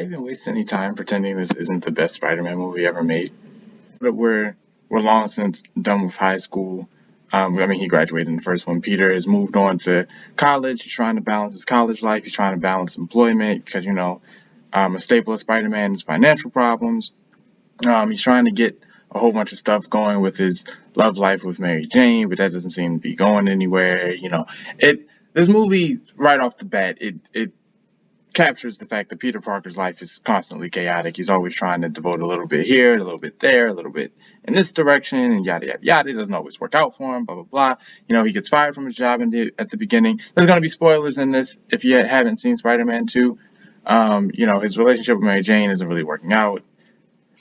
why even waste any time pretending this isn't the best Spider-Man movie ever made? But we're long since done with high school. I mean, he graduated in the first one. Peter has moved on to college. He's trying to balance his college life. He's trying to balance employment because a staple of Spider-Man is financial problems. He's trying to get a whole bunch of stuff going with his love life with Mary Jane, but that doesn't seem to be going anywhere. It this movie right off the bat, it captures the fact that Peter Parker's life is constantly chaotic. He's always trying to devote a little bit here, a little bit there, a little bit in this direction, and yada yada yada. It doesn't always work out for him. Blah blah blah. He gets fired from his job at the beginning. There's gonna be spoilers in this if you haven't seen Spider-Man 2. His relationship with Mary Jane isn't really working out,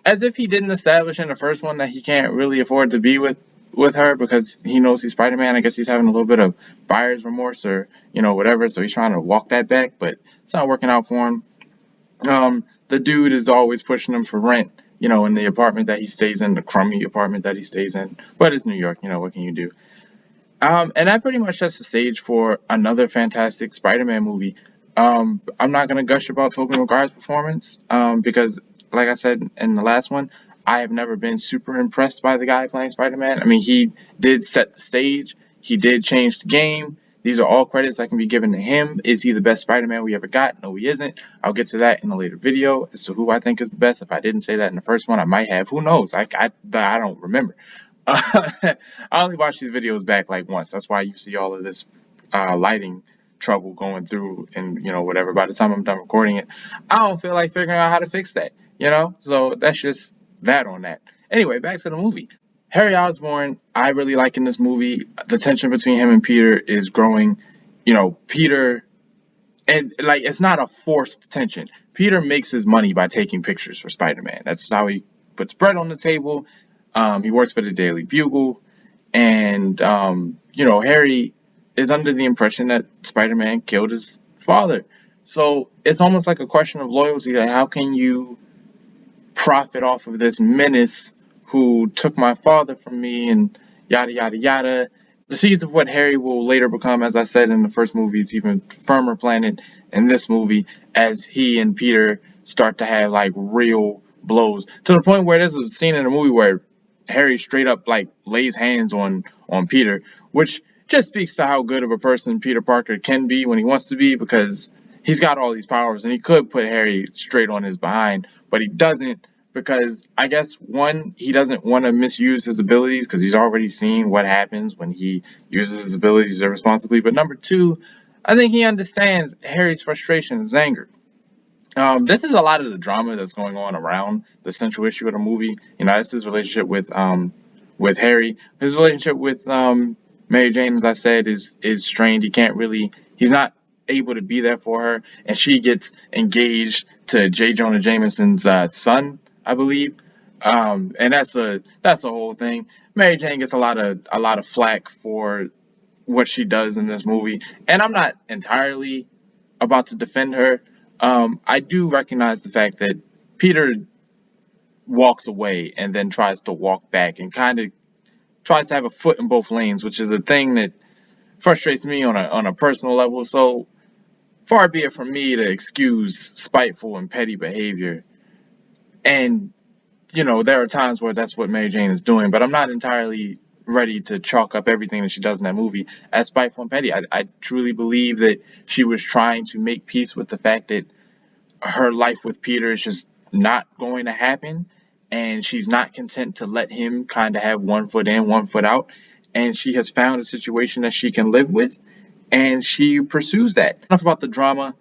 as if he didn't establish in the first one that he can't really afford to be with her because he knows he's Spider-Man. I guess he's having a little bit of buyer's remorse or whatever, so he's trying to walk that back, but it's not working out for him. The dude is always pushing him for rent, in the apartment that he stays in, the crummy apartment that he stays in, but it's New York, what can you do? And that pretty much sets the stage for another fantastic Spider-Man movie. I'm not gonna gush about Tobey Maguire's performance, because, like I said in the last one, I have never been super impressed by the guy playing Spider-Man. I mean, he did set the stage. He did change the game. These are all credits that can be given to him. Is he the best Spider-Man we ever got? No, he isn't. I'll get to that in a later video as to who I think is the best. If I didn't say that in the first one, I might have. Who knows? I don't remember. I only watched these videos back like once. That's why you see all of this lighting trouble going through and whatever. By the time I'm done recording it, I don't feel like figuring out how to fix that. So that's just that on that. Anyway, back to the movie. Harry Osborn, I really like in this movie. The tension between him and Peter is growing. Peter, and like it's not a forced tension. Peter makes his money by taking pictures for Spider-Man. That's how he puts bread on the table. He works for the Daily Bugle, and Harry is under the impression that Spider-Man killed his father. So it's almost like a question of loyalty. Like, how can you profit off of this menace who took my father from me and yada yada yada? The seeds of what Harry will later become, as I said in the first movie, is even firmer planted in this movie as he and Peter start to have like real blows to the point where there's a scene in the movie where Harry straight up like lays hands on Peter, which just speaks to how good of a person Peter Parker can be when he wants to be, because he's got all these powers and he could put Harry straight on his behind, but he doesn't, because I guess one, he doesn't want to misuse his abilities because he's already seen what happens when he uses his abilities irresponsibly. But number two, I think he understands Harry's frustration, his anger. This is a lot of the drama that's going on around the central issue of the movie. It's his relationship with Harry. His relationship with Mary Jane, as I said, is strained. He's not able to be there for her, and she gets engaged to J. Jonah Jameson's son, I believe. And that's a whole thing. Mary Jane gets a lot of flack for what she does in this movie, and I'm not entirely about to defend her. I do recognize the fact that Peter walks away and then tries to walk back and kind of tries to have a foot in both lanes, which is a thing that frustrates me on a personal level. So far be it from me to excuse spiteful and petty behavior. And there are times where that's what Mary Jane is doing, but I'm not entirely ready to chalk up everything that she does in that movie as spiteful and petty. I truly believe that she was trying to make peace with the fact that her life with Peter is just not going to happen, and she's not content to let him kind of have one foot in, one foot out, and she has found a situation that she can live with, and she pursues that. Enough about the drama.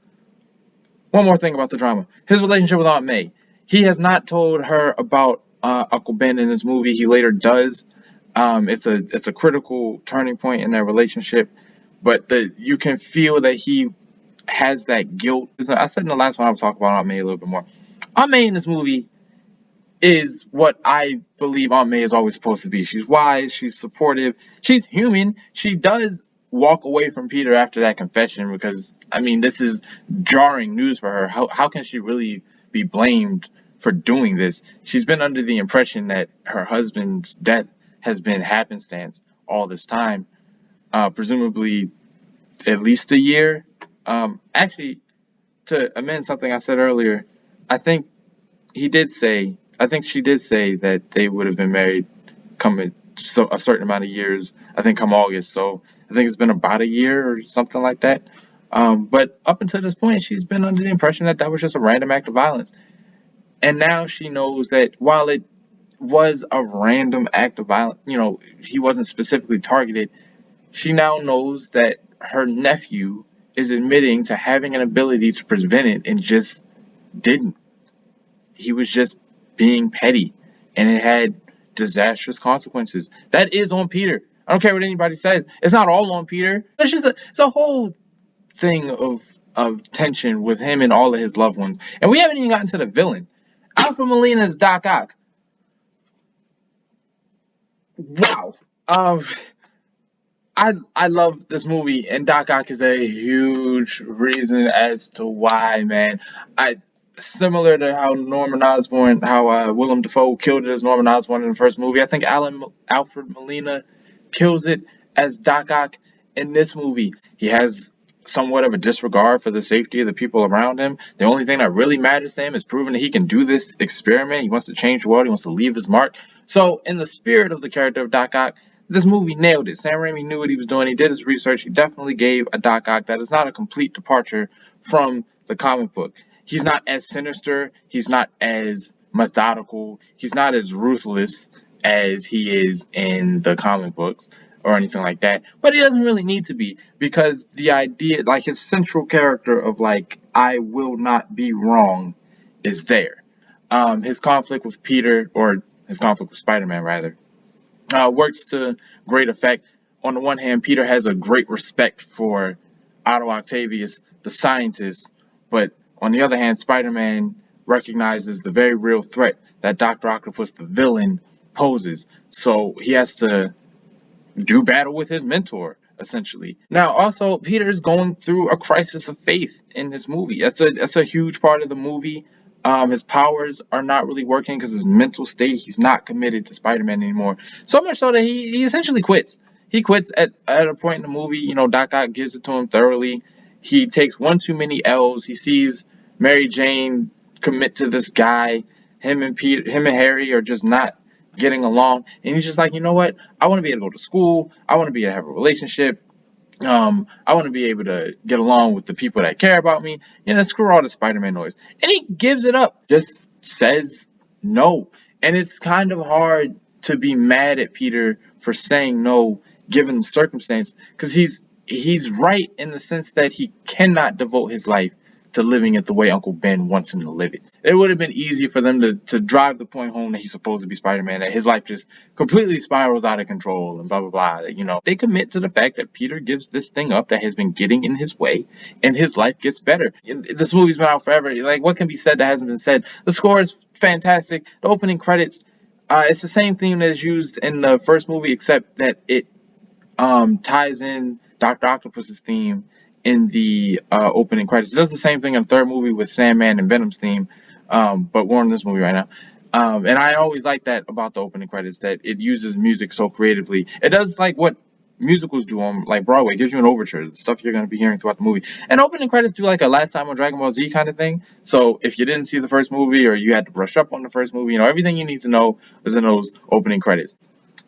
One more thing about the drama. His relationship with Aunt May. He has not told her about Uncle Ben in this movie. He later does. It's a critical turning point in their relationship, but you can feel that he has that guilt. I said in the last one I would talk about Aunt May a little bit more. Aunt May in this movie is what I believe Aunt May is always supposed to be. She's wise, she's supportive, she's human. She does walk away from Peter after that confession because, I mean, this is jarring news for her. How can she really be blamed for doing this? She's been under the impression that her husband's death has been happenstance all this time, presumably at least a year. Actually, to amend something I said earlier, I think I think she did say that they would have been married come a certain amount of years. I think come August. So I think it's been about a year or something like that. But up until this point, she's been under the impression that that was just a random act of violence. And now she knows that while it was a random act of violence, he wasn't specifically targeted. She now knows that her nephew is admitting to having an ability to prevent it and just didn't. He was just being petty, and it had disastrous consequences. That is on Peter. I don't care what anybody says. It's not all on Peter. It's a whole thing of tension with him and all of his loved ones. And we haven't even gotten to the villain. Alfred Molina's Doc Ock. Wow. Um, I love this movie, and Doc Ock is a huge reason as to why, man. I Similar to how Norman Osborn, how Willem Dafoe killed it as Norman Osborn in the first movie. I think Alfred Molina kills it as Doc Ock in this movie. He has somewhat of a disregard for the safety of the people around him. The only thing that really matters to him is proving that he can do this experiment. He wants to change the world. He wants to leave his mark. So, in the spirit of the character of Doc Ock, this movie nailed it. Sam Raimi knew what he was doing. He did his research. He definitely gave a Doc Ock that is not a complete departure from the comic book. He's not as sinister. He's not as methodical. He's not as ruthless as he is in the comic books or anything like that. But he doesn't really need to be, because the idea, like his central character of like, I will not be wrong, is there. His conflict with Peter, or his conflict with Spider-Man rather, works to great effect. On the one hand, Peter has a great respect for Otto Octavius, the scientist, but on the other hand, Spider-Man recognizes the very real threat that Dr. Octopus, the villain, poses. So he has to do battle with his mentor, essentially. Now, also, Peter's going through a crisis of faith in this movie. That's a huge part of the movie. His powers are not really working because his mental state, he's not committed to Spider-Man anymore. So much so that he essentially quits. He quits at a point in the movie. Doc Ock gives it to him thoroughly. He takes one too many L's. He sees Mary Jane commit to this guy. Him and Harry are just not getting along. And he's just like, you know what? I want to be able to go to school. I want to be able to have a relationship. I want to be able to get along with the people that care about me. Screw all the Spider-Man noise. And he gives it up. Just says no. And it's kind of hard to be mad at Peter for saying no, given the circumstance, because he's right in the sense that he cannot devote his life to living it the way Uncle Ben wants him to live it. It would have been easier for them to drive the point home that he's supposed to be Spider-Man, that his life just completely spirals out of control and blah, blah, blah. They commit to the fact that Peter gives this thing up that has been getting in his way, and his life gets better. This movie's been out forever. Like, what can be said that hasn't been said? The score is fantastic. The opening credits, it's the same theme that is used in the first movie, except that it ties in Dr. Octopus's theme in the opening credits. It does the same thing in the third movie with Sandman and Venom's theme, but we're in this movie right now. And I always like that about the opening credits, that it uses music so creatively. It does like what musicals do on like Broadway. It gives you an overture, the stuff you're going to be hearing throughout the movie. And opening credits do like a Last Time on Dragon Ball Z kind of thing. So if you didn't see the first movie, or you had to brush up on the first movie, everything you need to know was in those opening credits.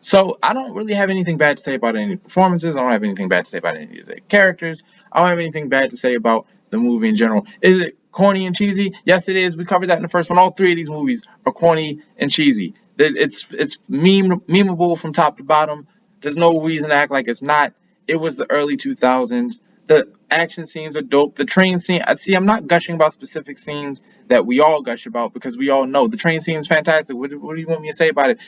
So I don't really have anything bad to say about any performances. I don't have anything bad to say about any of the characters. I don't have anything bad to say about the movie in general. Is it corny and cheesy? Yes, it is. We covered that in the first one. All three of these movies are corny and cheesy. It's memeable from top to bottom. There's no reason to act like it's not. It was the early 2000s. The action scenes are dope. The train scene, I'm not gushing about specific scenes that we all gush about, because we all know the train scene is fantastic. What do you want me to say about it?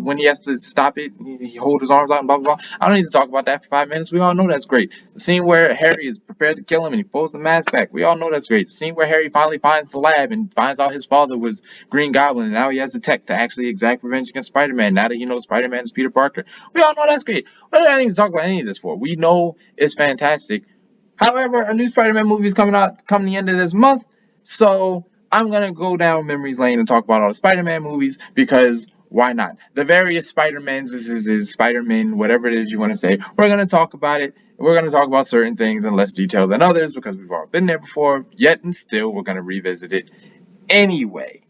When he has to stop it, he hold his arms out and blah, blah, blah. I don't need to talk about that for 5 minutes. We all know that's great. The scene where Harry is prepared to kill him and he pulls the mask back, we all know that's great. The scene where Harry finally finds the lab and finds out his father was Green Goblin, and now he has the tech to actually exact revenge against Spider-Man, now that Spider-Man is Peter Parker. We all know that's great. What do I need to talk about any of this for? We know it's fantastic. However, a new Spider-Man movie is coming the end of this month, so I'm gonna go down memories lane and talk about all the Spider-Man movies, because why not? The various Spider-Mans, is Spider-Man, whatever it is you want to say. We're gonna talk about it. We're gonna talk about certain things in less detail than others, because we've all been there before. Yet and still, we're gonna revisit it Anyway,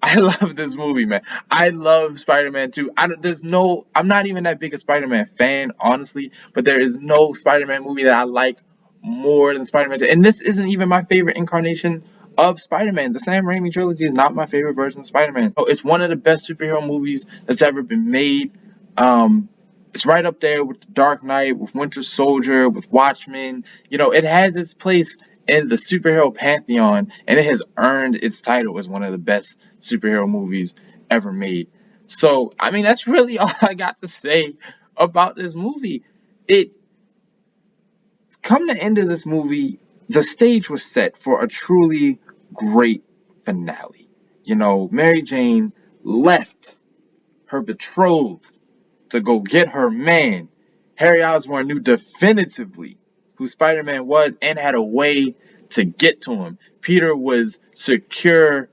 I love this movie, man. I love Spider-Man too. I'm not even that big a Spider-Man fan, honestly, but there is no Spider-Man movie that I like more than Spider-Man 2. And this isn't even my favorite incarnation of Spider-Man. The Sam Raimi trilogy is not my favorite version of Spider-Man. Oh, it's one of the best superhero movies that's ever been made. Um, it's right up there with The Dark Knight, with Winter Soldier, with Watchmen. It has its place in the superhero pantheon, and it has earned its title as one of the best superhero movies ever made. So, I mean, that's really all I got to say about this movie. It Come the end of this movie, the stage was set for a truly great finale. Mary Jane left her betrothed to go get her man. Harry Osborn knew definitively who Spider-Man was and had a way to get to him. Peter was secure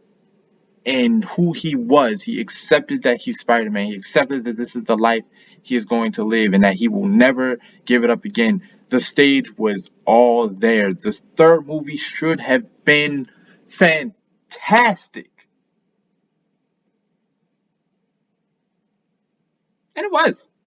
in who he was. He accepted that he's Spider-Man. He accepted that this is the life he is going to live and that he will never give it up again. The stage was all there. This third movie should have been fantastic. And it was.